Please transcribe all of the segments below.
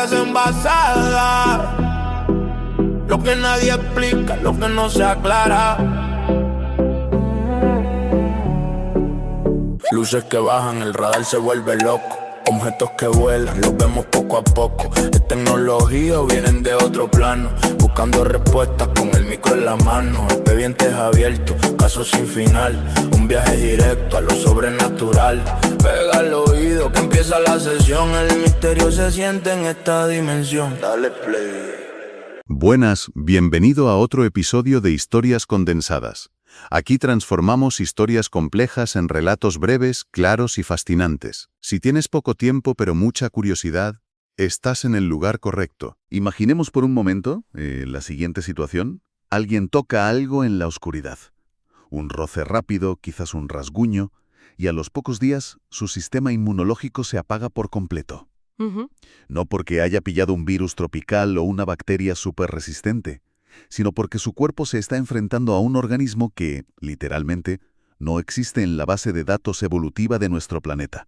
historias envasadas, lo que nadie explica, lo que no se aclara. Luces que bajan, el radar se vuelve loco. Objetos que vuelan, los vemos poco a poco. Es tecnología o vienen de otro plano. Buscando respuestas con el micro en la mano. Expedientes abiertos, casos sin final. Un viaje directo a lo sobrenatural. Pega al oído que empieza la sesión. El misterio se siente en esta dimensión. Dale play. Buenas, bienvenido a otro episodio de Historias Condensadas. Aquí transformamos historias complejas en relatos breves, claros y fascinantes. Si tienes poco tiempo pero mucha curiosidad, estás en el lugar correcto. Imaginemos por un momento la siguiente situación. Alguien toca algo en la oscuridad. Un roce rápido, quizás un rasguño, y a los pocos días su sistema inmunológico se apaga por completo. No porque haya pillado un virus tropical o una bacteria superresistente, sino porque su cuerpo se está enfrentando a un organismo que, literalmente, no existe en la base de datos evolutiva de nuestro planeta.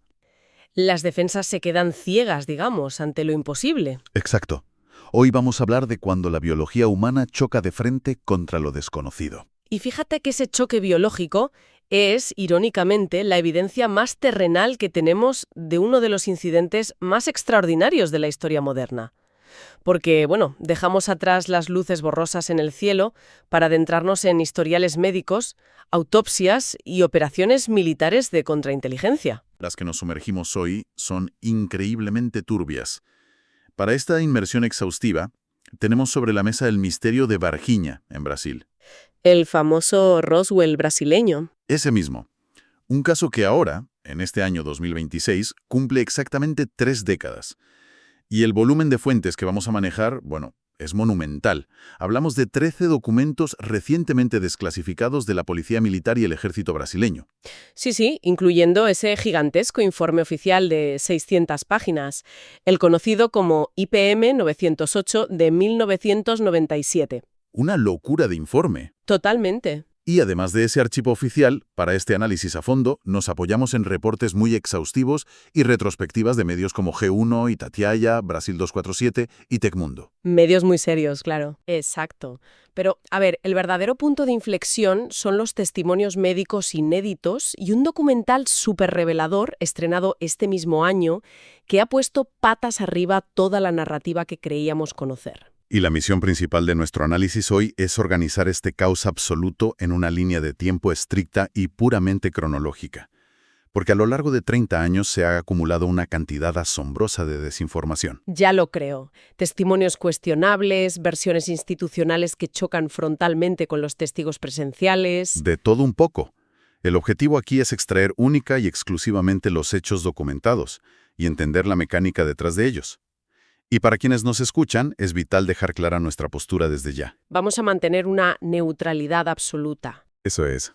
Las defensas se quedan ciegas, digamos, ante lo imposible. Exacto. Hoy vamos a hablar de cuando la biología humana choca de frente contra lo desconocido. Y fíjate que ese choque biológico es, irónicamente, la evidencia más terrenal que tenemos de uno de los incidentes más extraordinarios de la historia moderna. Porque, bueno, dejamos atrás las luces borrosas en el cielo para adentrarnos en historiales médicos, autopsias y operaciones militares de contrainteligencia. Las que nos sumergimos hoy son increíblemente turbias. Para esta inmersión exhaustiva, tenemos sobre la mesa el misterio de Varginha, en Brasil. El famoso Roswell brasileño. Ese mismo. Un caso que ahora, en este año 2026, cumple exactamente 3 décadas. Y el volumen de fuentes que vamos a manejar, bueno, es monumental. Hablamos de 13 documentos recientemente desclasificados de la Policía Militar y el Ejército brasileño. Sí, incluyendo ese gigantesco informe oficial de 600 páginas, el conocido como IPM 908 de 1997. Una locura de informe. Totalmente. Y además de ese archivo oficial, para este análisis a fondo, nos apoyamos en reportes muy exhaustivos y retrospectivas de medios como G1, Itatiaia, Brasil 247 y Tecmundo. Medios muy serios, claro. Exacto. Pero, a ver, el verdadero punto de inflexión son los testimonios médicos inéditos y un documental súper revelador, estrenado este mismo año, que ha puesto patas arriba toda la narrativa que creíamos conocer. Y la misión principal de nuestro análisis hoy es organizar este caos absoluto en una línea de tiempo estricta y puramente cronológica. Porque a lo largo de 30 años se ha acumulado una cantidad asombrosa de desinformación. Ya lo creo. Testimonios cuestionables, versiones institucionales que chocan frontalmente con los testigos presenciales. De todo un poco. El objetivo aquí es extraer única y exclusivamente los hechos documentados y entender la mecánica detrás de ellos. Y para quienes nos escuchan, es vital dejar clara nuestra postura desde ya. Vamos a mantener una neutralidad absoluta. Eso es.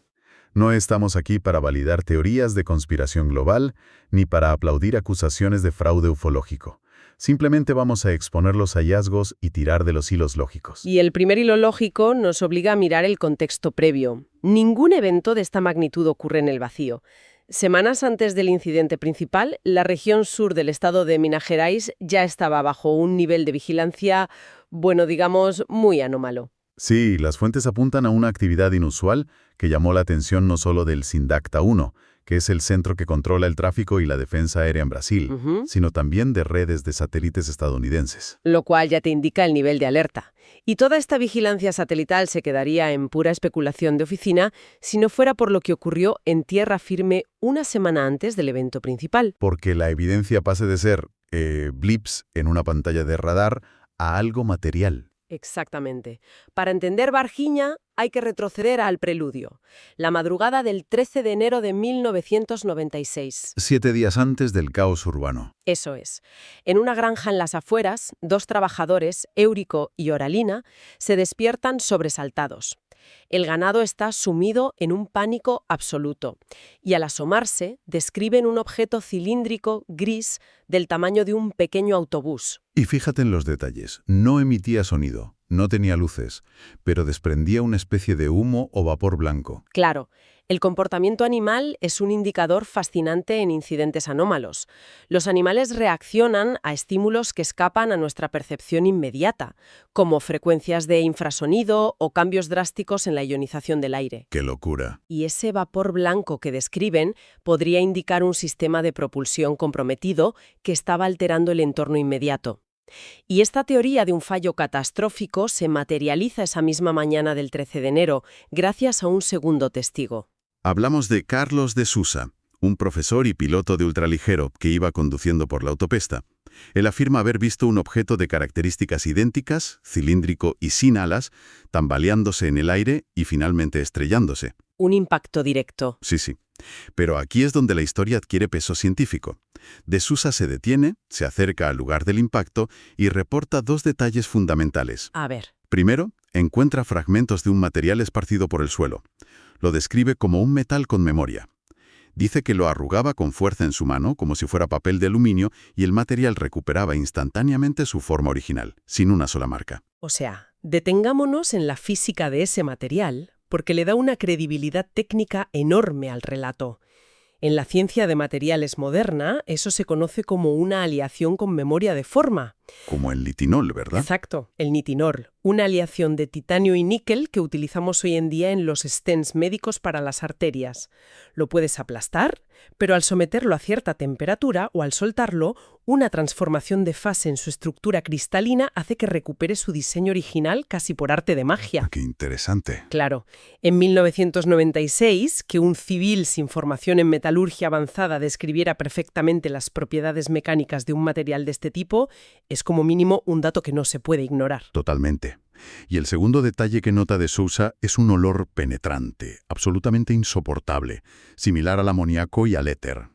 No estamos aquí para validar teorías de conspiración global, ni para aplaudir acusaciones de fraude ufológico. Simplemente vamos a exponer los hallazgos y tirar de los hilos lógicos. Y el primer hilo lógico nos obliga a mirar el contexto previo. Ningún evento de esta magnitud ocurre en el vacío. Semanas antes del incidente principal, la región sur del estado de Minas Gerais ya estaba bajo un nivel de vigilancia, bueno, digamos, muy anómalo. Sí, las fuentes apuntan a una actividad inusual que llamó la atención no solo del SINDACTA 1, que es el centro que controla el tráfico y la defensa aérea en Brasil, sino también de redes de satélites estadounidenses. Lo cual ya te indica el nivel de alerta. Y toda esta vigilancia satelital se quedaría en pura especulación de oficina si no fuera por lo que ocurrió en tierra firme una semana antes del evento principal. Porque la evidencia pase de ser blips en una pantalla de radar a algo material. Exactamente. Para entender Varginha hay que retroceder al preludio, la madrugada del 13 de enero de 1996. 7 días antes del caos urbano. Eso es. En una granja en las afueras, 2 trabajadores, Eurico y Oralina, se despiertan sobresaltados. El ganado está sumido en un pánico absoluto y al asomarse describen un objeto cilíndrico gris del tamaño de un pequeño autobús. Y fíjate en los detalles, no emitía sonido, No tenía luces, pero desprendía una especie de humo o vapor blanco. Claro, el comportamiento animal es un indicador fascinante en incidentes anómalos. Los animales reaccionan a estímulos que escapan a nuestra percepción inmediata, como frecuencias de infrasonido o cambios drásticos en la ionización del aire. ¡Qué locura! Y ese vapor blanco que describen podría indicar un sistema de propulsión comprometido que estaba alterando el entorno inmediato. Y esta teoría de un fallo catastrófico se materializa esa misma mañana del 13 de enero, gracias a un segundo testigo. Hablamos de Carlos de Sousa, un profesor y piloto de ultraligero que iba conduciendo por la autopista. Él afirma haber visto un objeto de características idénticas, cilíndrico y sin alas, tambaleándose en el aire y finalmente estrellándose. Un impacto directo. Sí. Pero aquí es donde la historia adquiere peso científico. De Sousa se detiene, se acerca al lugar del impacto y reporta dos detalles fundamentales. A ver. Primero, encuentra fragmentos de un material esparcido por el suelo. Lo describe como un metal con memoria. Dice que lo arrugaba con fuerza en su mano, como si fuera papel de aluminio, y el material recuperaba instantáneamente su forma original, sin una sola marca. O sea, detengámonos en la física de ese material, porque le da una credibilidad técnica enorme al relato. En la ciencia de materiales moderna, eso se conoce como una aleación con memoria de forma. Como el litinol, ¿verdad? Exacto, el nitinol, una aleación de titanio y níquel que utilizamos hoy en día en los stents médicos para las arterias. Lo puedes aplastar, pero al someterlo a cierta temperatura o al soltarlo, una transformación de fase en su estructura cristalina hace que recupere su diseño original casi por arte de magia. ¡Qué interesante! Claro, en 1996, que un civil sin formación en metalurgia avanzada describiera perfectamente las propiedades mecánicas de un material de este tipo, es como mínimo un dato que no se puede ignorar. Totalmente. Y el segundo detalle que nota de Sousa es un olor penetrante, absolutamente insoportable, similar al amoníaco y al éter.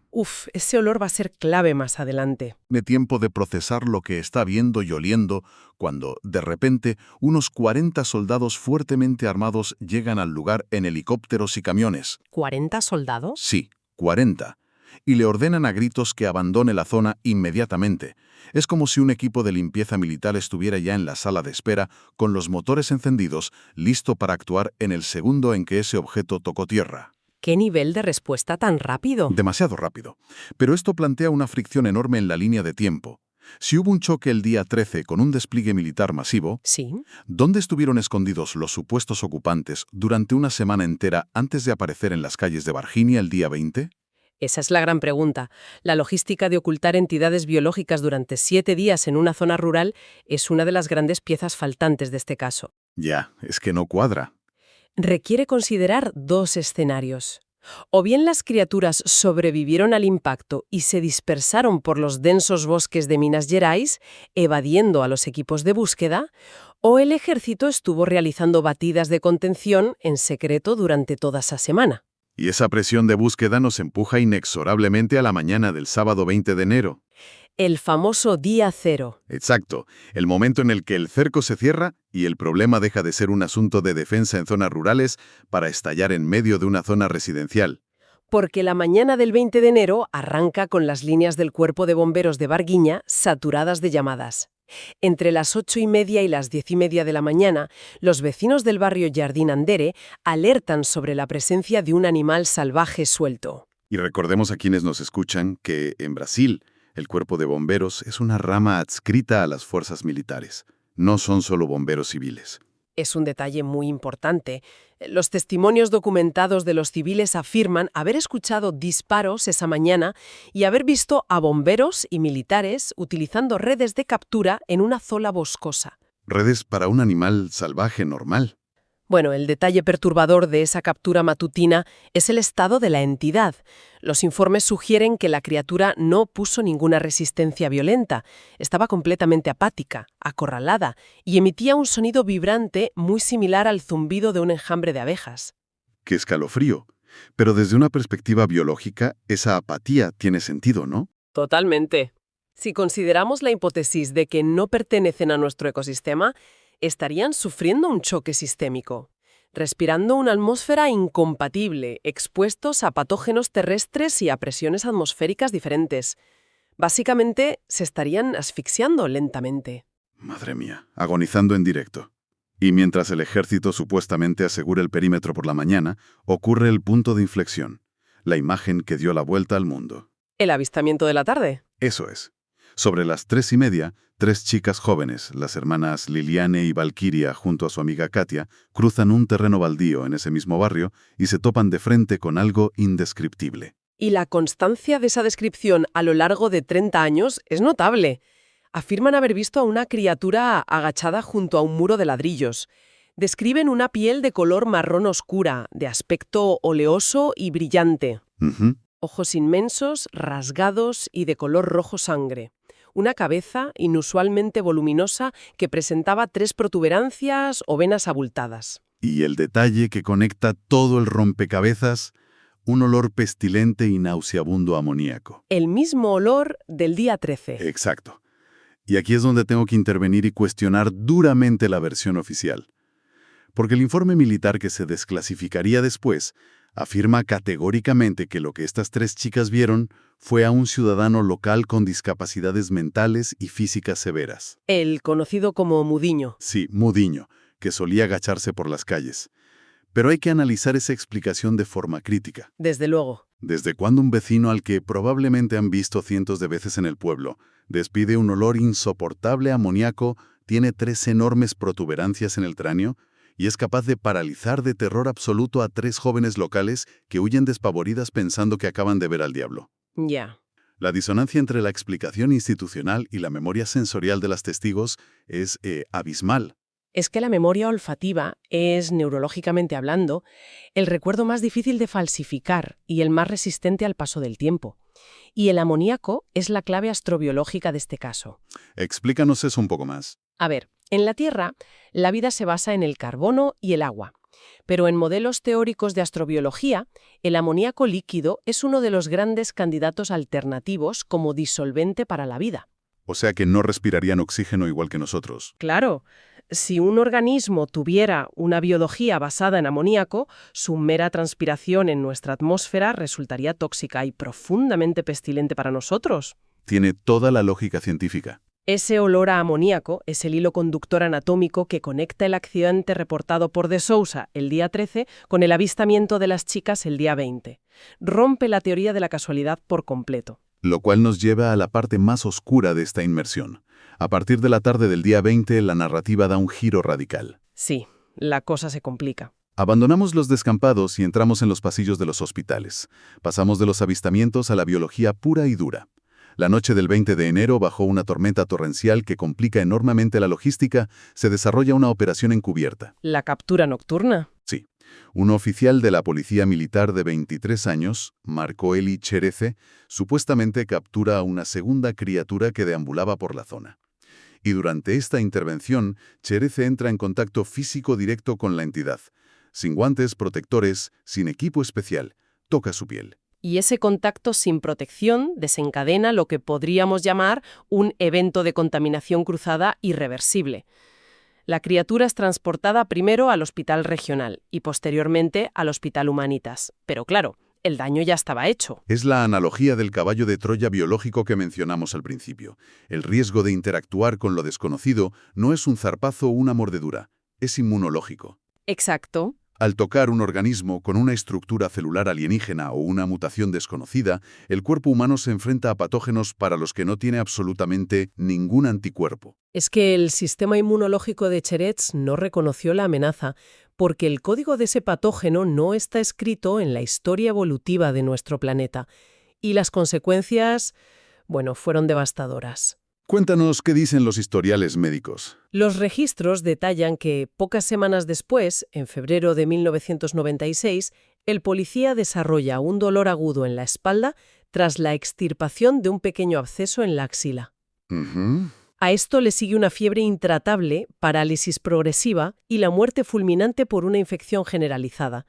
Ese olor va a ser clave más adelante. Tiene tiempo de procesar lo que está viendo y oliendo cuando, de repente, unos 40 soldados fuertemente armados llegan al lugar en helicópteros y camiones. ¿40 soldados? Sí, 40. Y le ordenan a gritos que abandone la zona inmediatamente. Es como si un equipo de limpieza militar estuviera ya en la sala de espera, con los motores encendidos, listo para actuar en el segundo en que ese objeto tocó tierra. ¿Qué nivel de respuesta tan rápido? Demasiado rápido. Pero esto plantea una fricción enorme en la línea de tiempo. Si hubo un choque el día 13 con un despliegue militar masivo, Sí. ¿dónde estuvieron escondidos los supuestos ocupantes durante una semana entera antes de aparecer en las calles de Virginia el día 20? Esa es la gran pregunta. La logística de ocultar entidades biológicas durante 7 días en una zona rural es una de las grandes piezas faltantes de este caso. Ya, es que no cuadra. Requiere considerar dos escenarios. O bien las criaturas sobrevivieron al impacto y se dispersaron por los densos bosques de Minas Gerais, evadiendo a los equipos de búsqueda, o el ejército estuvo realizando batidas de contención en secreto durante toda esa semana. Y esa presión de búsqueda nos empuja inexorablemente a la mañana del sábado 20 de enero. El famoso día cero. Exacto, el momento en el que el cerco se cierra y el problema deja de ser un asunto de defensa en zonas rurales para estallar en medio de una zona residencial. Porque la mañana del 20 de enero arranca con las líneas del Cuerpo de Bomberos de Varguiña saturadas de llamadas. Entre las 8:30 y las 10:30 de la mañana, los vecinos del barrio Jardín Andere alertan sobre la presencia de un animal salvaje suelto. Y recordemos a quienes nos escuchan que en Brasil el Cuerpo de Bomberos es una rama adscrita a las fuerzas militares. No son solo bomberos civiles. Es un detalle muy importante. Los testimonios documentados de los civiles afirman haber escuchado disparos esa mañana y haber visto a bomberos y militares utilizando redes de captura en una zona boscosa. Redes para un animal salvaje normal. Bueno, el detalle perturbador de esa captura matutina es el estado de la entidad. Los informes sugieren que la criatura no puso ninguna resistencia violenta, estaba completamente apática, acorralada, y emitía un sonido vibrante muy similar al zumbido de un enjambre de abejas. ¡Qué escalofrío! Pero desde una perspectiva biológica, esa apatía tiene sentido, ¿no? Totalmente. Si consideramos la hipótesis de que no pertenecen a nuestro ecosistema, estarían sufriendo un choque sistémico, respirando una atmósfera incompatible, expuestos a patógenos terrestres y a presiones atmosféricas diferentes. Básicamente, se estarían asfixiando lentamente. Madre mía, agonizando en directo. Y mientras el ejército supuestamente asegura el perímetro por la mañana, ocurre el punto de inflexión, la imagen que dio la vuelta al mundo. ¿El avistamiento de la tarde? Eso es. Sobre las 3:30, 3 chicas jóvenes, las hermanas Liliane y Valkyria junto a su amiga Katia, cruzan un terreno baldío en ese mismo barrio y se topan de frente con algo indescriptible. Y la constancia de esa descripción a lo largo de 30 años es notable. Afirman haber visto a una criatura agachada junto a un muro de ladrillos. Describen una piel de color marrón oscura, de aspecto oleoso y brillante. Ujú. Ojos inmensos, rasgados y de color rojo sangre. Una cabeza inusualmente voluminosa que presentaba 3 protuberancias o venas abultadas. Y el detalle que conecta todo el rompecabezas, un olor pestilente y nauseabundo amoníaco. El mismo olor del día 13. Exacto. Y aquí es donde tengo que intervenir y cuestionar duramente la versión oficial. Porque el informe militar que se desclasificaría después afirma categóricamente que lo que estas 3 chicas vieron fue a un ciudadano local con discapacidades mentales y físicas severas. El conocido como Mudiño. Sí, Mudiño, que solía agacharse por las calles. Pero hay que analizar esa explicación de forma crítica. Desde luego. ¿Desde cuándo un vecino al que probablemente han visto cientos de veces en el pueblo despide un olor insoportable amoníaco, tiene 3 enormes protuberancias en el cráneo y es capaz de paralizar de terror absoluto a 3 jóvenes locales que huyen despavoridas pensando que acaban de ver al diablo? Ya. La disonancia entre la explicación institucional y la memoria sensorial de las testigos es abismal. Es que la memoria olfativa es, neurológicamente hablando, el recuerdo más difícil de falsificar y el más resistente al paso del tiempo. Y el amoníaco es la clave astrobiológica de este caso. Explícanos eso un poco más. A ver, en la Tierra, la vida se basa en el carbono y el agua. Pero en modelos teóricos de astrobiología, el amoníaco líquido es uno de los grandes candidatos alternativos como disolvente para la vida. O sea que no respirarían oxígeno igual que nosotros. Claro, si un organismo tuviera una biología basada en amoníaco, su mera transpiración en nuestra atmósfera resultaría tóxica y profundamente pestilente para nosotros. Tiene toda la lógica científica. Ese olor a amoníaco es el hilo conductor anatómico que conecta el accidente reportado por De Sousa el día 13 con el avistamiento de las chicas el día 20. Rompe la teoría de la casualidad por completo. Lo cual nos lleva a la parte más oscura de esta inmersión. A partir de la tarde del día 20, la narrativa da un giro radical. Sí, la cosa se complica. Abandonamos los descampados y entramos en los pasillos de los hospitales. Pasamos de los avistamientos a la biología pura y dura. La noche del 20 de enero, bajo una tormenta torrencial que complica enormemente la logística, se desarrolla una operación encubierta. ¿La captura nocturna? Sí. Un oficial de la policía militar de 23 años, Marco Eli Cherece, supuestamente captura a una segunda criatura que deambulaba por la zona. Y durante esta intervención, Cherece entra en contacto físico directo con la entidad. Sin guantes protectores, sin equipo especial, toca su piel. Y ese contacto sin protección desencadena lo que podríamos llamar un evento de contaminación cruzada irreversible. La criatura es transportada primero al hospital regional y posteriormente al hospital Humanitas. Pero claro, el daño ya estaba hecho. Es la analogía del caballo de Troya biológico que mencionamos al principio. El riesgo de interactuar con lo desconocido no es un zarpazo o una mordedura, es inmunológico. Exacto. Al tocar un organismo con una estructura celular alienígena o una mutación desconocida, el cuerpo humano se enfrenta a patógenos para los que no tiene absolutamente ningún anticuerpo. Es que el sistema inmunológico de Cherets no reconoció la amenaza porque el código de ese patógeno no está escrito en la historia evolutiva de nuestro planeta. Y las consecuencias, bueno, fueron devastadoras. Cuéntanos qué dicen los historiales médicos. Los registros detallan que, pocas semanas después, en febrero de 1996, el policía desarrolla un dolor agudo en la espalda tras la extirpación de un pequeño absceso en la axila. A esto le sigue una fiebre intratable, parálisis progresiva y la muerte fulminante por una infección generalizada.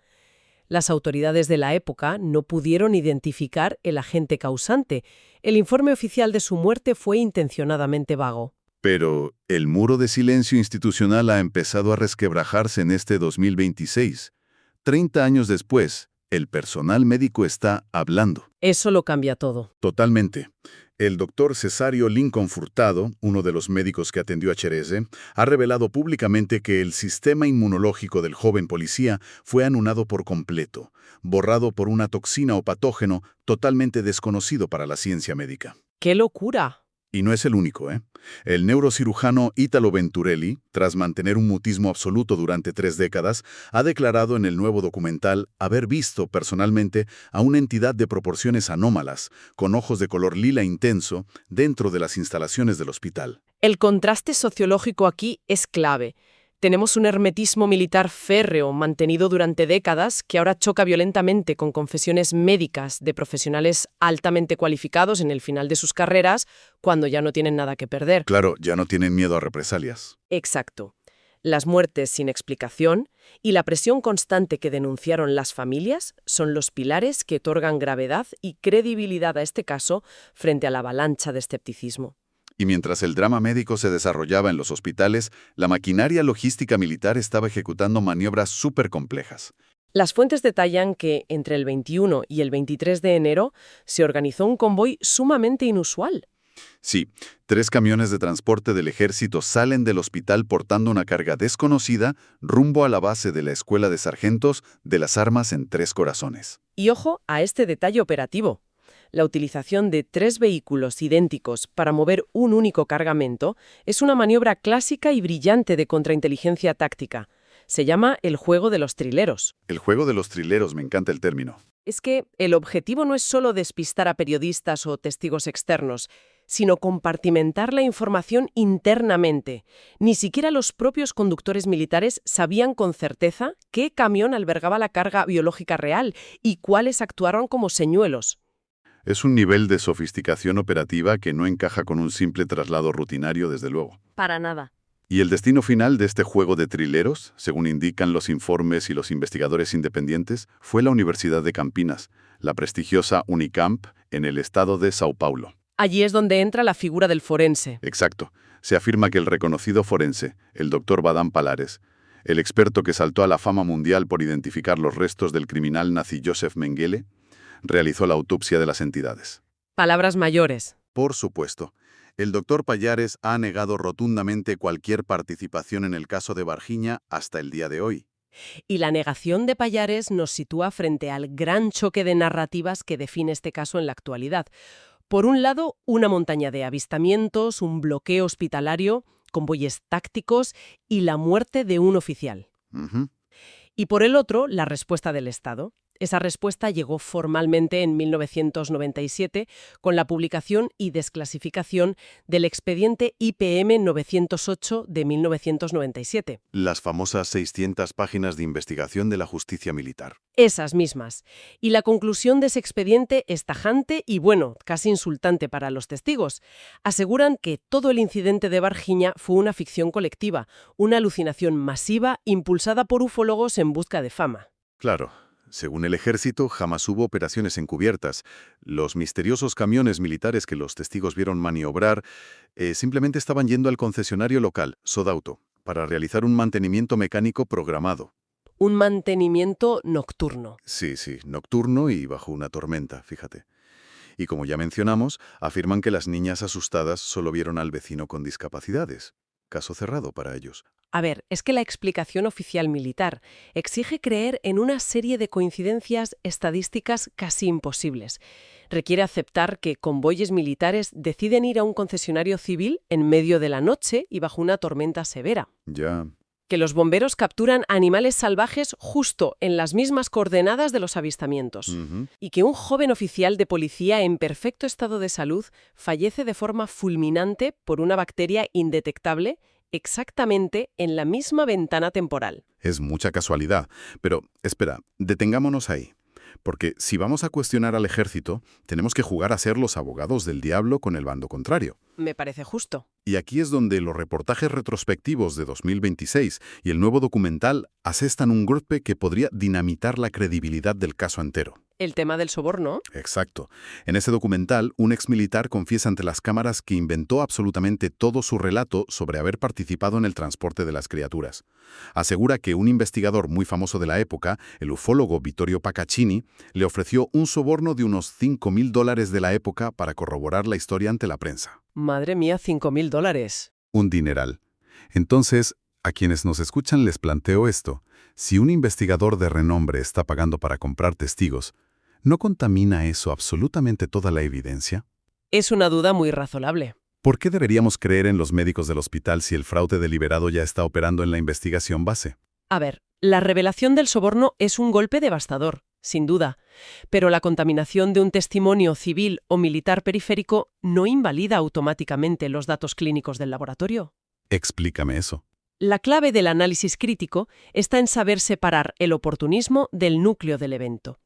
Las autoridades de la época no pudieron identificar el agente causante. El informe oficial de su muerte fue intencionadamente vago. Pero el muro de silencio institucional ha empezado a resquebrajarse en este 2026. 30 años después, el personal médico está hablando. Eso lo cambia todo. Totalmente. El doctor Cesario Lincoln Furtado, uno de los médicos que atendió a Cherese, ha revelado públicamente que el sistema inmunológico del joven policía fue anulado por completo, borrado por una toxina o patógeno totalmente desconocido para la ciencia médica. ¡Qué locura! Y no es el único, ¿eh? El neurocirujano Italo Venturelli, tras mantener un mutismo absoluto durante 3 décadas, ha declarado en el nuevo documental haber visto personalmente a una entidad de proporciones anómalas, con ojos de color lila intenso, dentro de las instalaciones del hospital. El contraste sociológico aquí es clave. Tenemos un hermetismo militar férreo mantenido durante décadas que ahora choca violentamente con confesiones médicas de profesionales altamente cualificados en el final de sus carreras cuando ya no tienen nada que perder. Claro, ya no tienen miedo a represalias. Exacto. Las muertes sin explicación y la presión constante que denunciaron las familias son los pilares que otorgan gravedad y credibilidad a este caso frente a la avalancha de escepticismo. Y mientras el drama médico se desarrollaba en los hospitales, la maquinaria logística militar estaba ejecutando maniobras súper complejas. Las fuentes detallan que entre el 21 y el 23 de enero se organizó un convoy sumamente inusual. Sí, 3 camiones de transporte del ejército salen del hospital portando una carga desconocida rumbo a la base de la Escuela de Sargentos de las Armas en Tres Corazones. Y ojo a este detalle operativo. La utilización de 3 vehículos idénticos para mover un único cargamento es una maniobra clásica y brillante de contrainteligencia táctica. Se llama el juego de los trileros. El juego de los trileros, me encanta el término. Es que el objetivo no es solo despistar a periodistas o testigos externos, sino compartimentar la información internamente. Ni siquiera los propios conductores militares sabían con certeza qué camión albergaba la carga biológica real y cuáles actuaron como señuelos. Es un nivel de sofisticación operativa que no encaja con un simple traslado rutinario, desde luego. Para nada. Y el destino final de este juego de trileros, según indican los informes y los investigadores independientes, fue la Universidad de Campinas, la prestigiosa Unicamp, en el estado de Sao Paulo. Allí es donde entra la figura del forense. Exacto. Se afirma que el reconocido forense, el doctor Badán Palares, el experto que saltó a la fama mundial por identificar los restos del criminal nazi Joseph Mengele, realizó la autopsia de las entidades. Palabras mayores. Por supuesto. El doctor Pallares ha negado rotundamente cualquier participación en el caso de Varginha hasta el día de hoy. Y la negación de Pallares nos sitúa frente al gran choque de narrativas que define este caso en la actualidad. Por un lado, una montaña de avistamientos, un bloqueo hospitalario, convoyes tácticos y la muerte de un oficial. Y por el otro, la respuesta del Estado. Esa respuesta llegó formalmente en 1997 con la publicación y desclasificación del expediente IPM 908 de 1997. Las famosas 600 páginas de investigación de la justicia militar. Esas mismas. Y la conclusión de ese expediente es tajante y, bueno, casi insultante para los testigos. Aseguran que todo el incidente de Varginha fue una ficción colectiva, una alucinación masiva impulsada por ufólogos en busca de fama. Claro. Según el ejército, jamás hubo operaciones encubiertas. Los misteriosos camiones militares que los testigos vieron maniobrar simplemente estaban yendo al concesionario local, Sodauto, para realizar un mantenimiento mecánico programado. Un mantenimiento nocturno. Sí, nocturno y bajo una tormenta, fíjate. Y como ya mencionamos, afirman que las niñas asustadas solo vieron al vecino con discapacidades. Caso cerrado para ellos. A ver, es que la explicación oficial militar exige creer en una serie de coincidencias estadísticas casi imposibles. Requiere aceptar que convoyes militares deciden ir a un concesionario civil en medio de la noche y bajo una tormenta severa. Ya. Que los bomberos capturan animales salvajes justo en las mismas coordenadas de los avistamientos. Y que un joven oficial de policía en perfecto estado de salud fallece de forma fulminante por una bacteria indetectable exactamente en la misma ventana temporal. Es mucha casualidad. Pero, espera, detengámonos ahí. Porque si vamos a cuestionar al ejército, tenemos que jugar a ser los abogados del diablo con el bando contrario. Me parece justo. Y aquí es donde los reportajes retrospectivos de 2026 y el nuevo documental asestan un golpe que podría dinamitar la credibilidad del caso entero. El tema del soborno. Exacto. En ese documental, un exmilitar confiesa ante las cámaras que inventó absolutamente todo su relato sobre haber participado en el transporte de las criaturas. Asegura que un investigador muy famoso de la época, el ufólogo Vittorio Paccaccini, le ofreció un soborno de unos $5.000 de la época para corroborar la historia ante la prensa. Madre mía, $5.000. Un dineral. Entonces, a quienes nos escuchan les planteo esto. Si un investigador de renombre está pagando para comprar testigos, ¿no contamina eso absolutamente toda la evidencia? Es una duda muy razonable. ¿Por qué deberíamos creer en los médicos del hospital si el fraude deliberado ya está operando en la investigación base? A ver, la revelación del soborno es un golpe devastador, sin duda, pero la contaminación de un testimonio civil o militar periférico no invalida automáticamente los datos clínicos del laboratorio. Explícame eso. La clave del análisis crítico está en saber separar el oportunismo del núcleo del evento.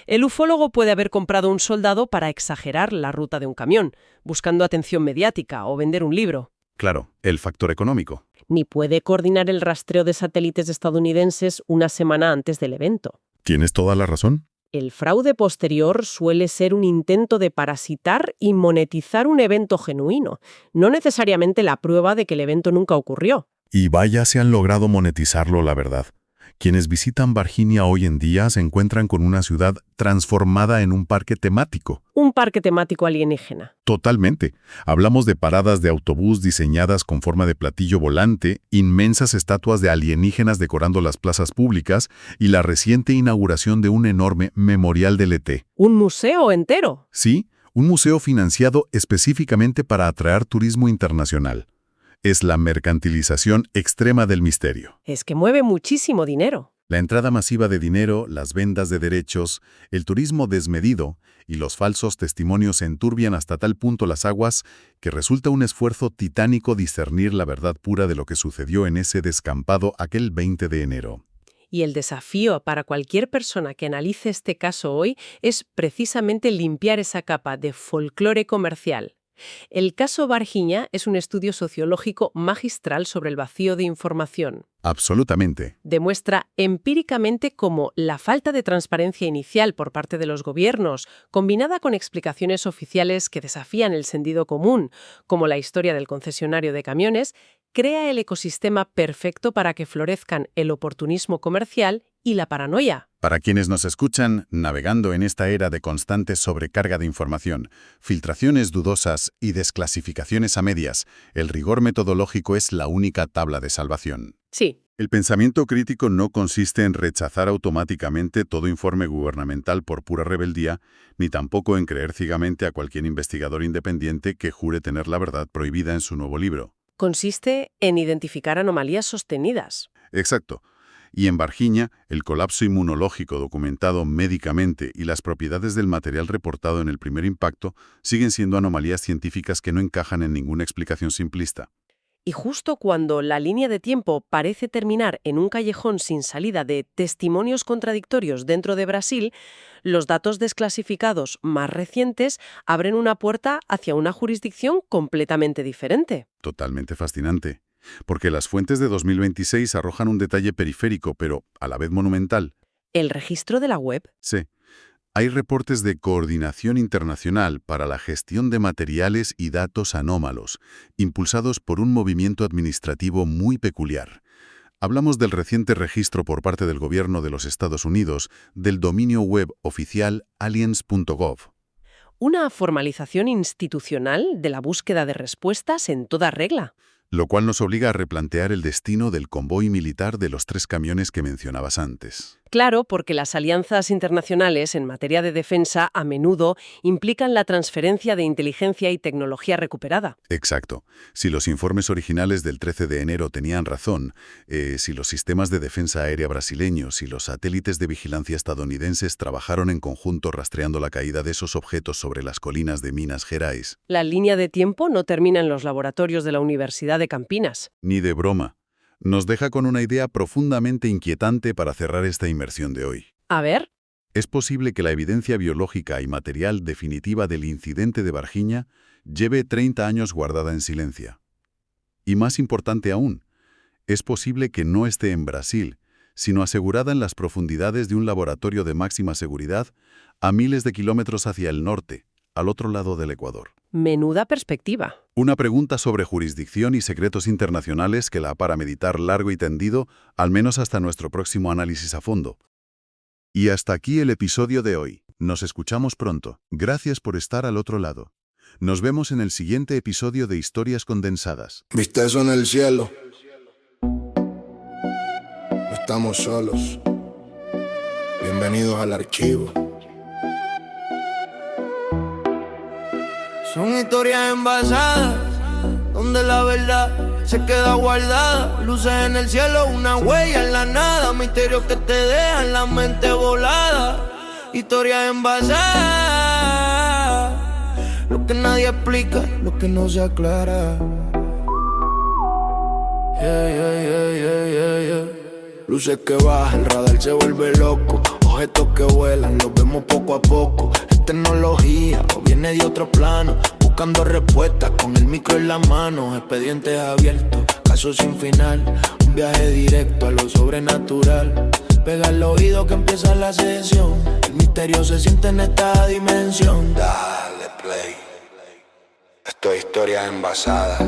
El ufólogo puede haber comprado un soldado para exagerar la ruta de un camión, buscando atención mediática o vender un libro. Claro, el factor económico. Ni puede coordinar el rastreo de satélites estadounidenses una semana antes del evento. ¿Tienes toda la razón? El fraude posterior suele ser un intento de parasitar y monetizar un evento genuino, no necesariamente la prueba de que el evento nunca ocurrió. Y vaya si han logrado monetizarlo, la verdad. Quienes visitan Varginha hoy en día se encuentran con una ciudad transformada en un parque temático. Un parque temático alienígena. Totalmente. Hablamos de paradas de autobús diseñadas con forma de platillo volante, inmensas estatuas de alienígenas decorando las plazas públicas y la reciente inauguración de un enorme memorial del ET. ¿Un museo entero? Sí, un museo financiado específicamente para atraer turismo internacional. Es la mercantilización extrema del misterio. Es que mueve muchísimo dinero. La entrada masiva de dinero, las ventas de derechos, el turismo desmedido y los falsos testimonios enturbian hasta tal punto las aguas que resulta un esfuerzo titánico discernir la verdad pura de lo que sucedió en ese descampado aquel 20 de enero. Y el desafío para cualquier persona que analice este caso hoy es precisamente limpiar esa capa de folclore comercial. El caso Varginha es un estudio sociológico magistral sobre el vacío de información. Absolutamente. Demuestra empíricamente cómo la falta de transparencia inicial por parte de los gobiernos, combinada con explicaciones oficiales que desafían el sentido común, como la historia del concesionario de camiones, crea el ecosistema perfecto para que florezcan el oportunismo comercial y la paranoia. Para quienes nos escuchan, navegando en esta era de constante sobrecarga de información, filtraciones dudosas y desclasificaciones a medias, el rigor metodológico es la única tabla de salvación. Sí. El pensamiento crítico no consiste en rechazar automáticamente todo informe gubernamental por pura rebeldía, ni tampoco en creer ciegamente a cualquier investigador independiente que jure tener la verdad prohibida en su nuevo libro. Consiste en identificar anomalías sostenidas. Exacto. Y en Varginha, el colapso inmunológico documentado médicamente y las propiedades del material reportado en el primer impacto siguen siendo anomalías científicas que no encajan en ninguna explicación simplista. Y justo cuando la línea de tiempo parece terminar en un callejón sin salida de testimonios contradictorios dentro de Brasil, los datos desclasificados más recientes abren una puerta hacia una jurisdicción completamente diferente. Totalmente fascinante. Porque las fuentes de 2026 arrojan un detalle periférico, pero a la vez monumental. ¿El registro de la web? Sí. Hay reportes de coordinación internacional para la gestión de materiales y datos anómalos, impulsados por un movimiento administrativo muy peculiar. Hablamos del reciente registro por parte del gobierno de los Estados Unidos del dominio web oficial aliens.gov. Una formalización institucional de la búsqueda de respuestas en toda regla. Lo cual nos obliga a replantear el destino del convoy militar de los 3 camiones que mencionabas antes. Claro, porque las alianzas internacionales en materia de defensa a menudo implican la transferencia de inteligencia y tecnología recuperada. Exacto. Si los informes originales del 13 de enero tenían razón, si los sistemas de defensa aérea brasileños y los satélites de vigilancia estadounidenses trabajaron en conjunto rastreando la caída de esos objetos sobre las colinas de Minas Gerais. La línea de tiempo no termina en los laboratorios de la Universidad de Campinas. Ni de broma. Nos deja con una idea profundamente inquietante para cerrar esta inmersión de hoy. A ver. Es posible que la evidencia biológica y material definitiva del incidente de Varginha lleve 30 años guardada en silencio. Y más importante aún, es posible que no esté en Brasil, sino asegurada en las profundidades de un laboratorio de máxima seguridad a miles de kilómetros hacia el norte, al otro lado del Ecuador. Menuda perspectiva. Una pregunta sobre jurisdicción y secretos internacionales que la para meditar largo y tendido, al menos hasta nuestro próximo análisis a fondo. Y hasta aquí el episodio de hoy. Nos escuchamos pronto. Gracias por estar al otro lado. Nos vemos en el siguiente episodio de Historias Condensadas. ¿Viste eso en el cielo? No estamos solos. Bienvenidos al archivo. Son historias envasadas, donde la verdad se queda guardada. Luces en el cielo, una huella en la nada. Misterios que te dejan la mente volada. Historias envasadas, lo que nadie explica, lo que no se aclara. Luces que bajan, el radar se vuelve loco. Objetos que vuelan, los vemos poco a poco. Es tecnología o viene de otro plano. Buscando respuestas con el micro en la mano. Expedientes abiertos, casos sin final. Un viaje directo a lo sobrenatural. Pega el oído que empieza la sesión. El misterio se siente en esta dimensión. Dale play. Esto es Historias Envasadas.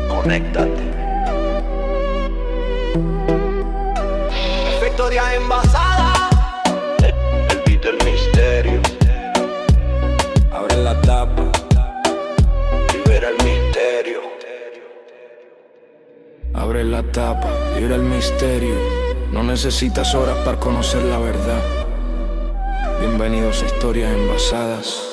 Conéctate. Historias envasadas. El beat del misterio. Abre la tapa. Libera el misterio. Abre la tapa. Libera el misterio. No necesitas horas para conocer la verdad. Bienvenidos a Historias Envasadas.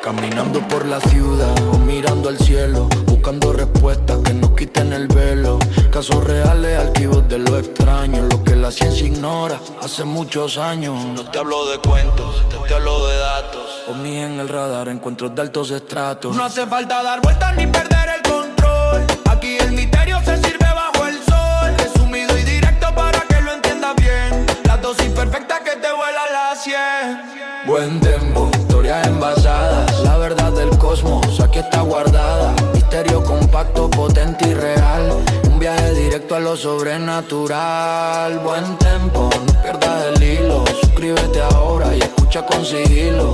Caminando por la ciudad o mirando al cielo, buscando respuestas que nos quiten el velo. Casos reales, archivos de lo extraño, lo que la ciencia ignora hace muchos años. No te hablo de cuentos, te hablo de datos. Ovnis en el radar, encuentros de altos estratos. No hace falta dar vueltas ni perder el control. Aquí el misterio se sirve bajo el sol. Resumido y directo para que lo entiendas bien. La dosis perfecta que te vuela la 100. Buen tempo, historias envasadas. La verdad del cosmos, aquí está guardada. Misterio compacto, potente y real. Un viaje directo a lo sobrenatural. Buen tempo, no pierdas el hilo. Suscríbete ahora y escucha con sigilo.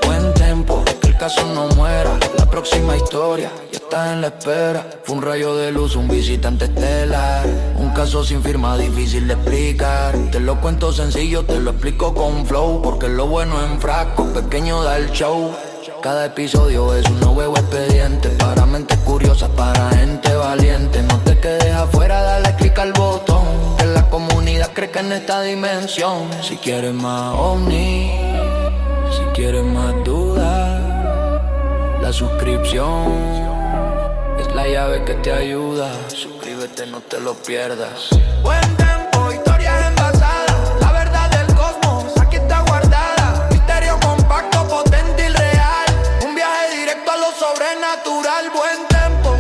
Buen tempo, que el caso no muera. La próxima historia ya está en la espera. Fue un rayo de luz, un visitante estelar. Un caso sin firma, difícil de explicar. Te lo cuento sencillo, te lo explico con flow. Porque lo bueno en frasco, pequeño da el show. Cada episodio es un nuevo expediente. Para mentes curiosas, para gente valiente. No te quedes afuera, dale click al botón. Que la comunidad cree que en esta dimensión. Si quieres más ovni, si quieres más dudas, la suscripción es la llave que te ayuda. Suscríbete, no te lo pierdas. Buen tempo, historias envasadas. La verdad del cosmos, aquí está guardada. Misterio compacto, potente y real. Un viaje directo a lo sobrenatural. Buen tempo,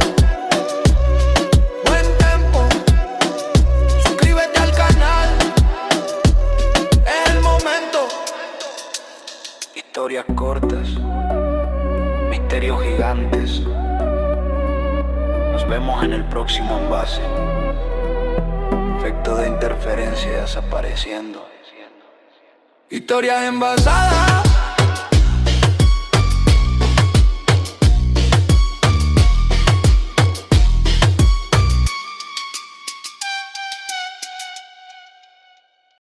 buen tempo. Suscríbete al canal. Es el momento. Historias cortas, misterios gigantes. Nos vemos en el próximo envase. Efecto de interferencia desapareciendo. Historias envasadas.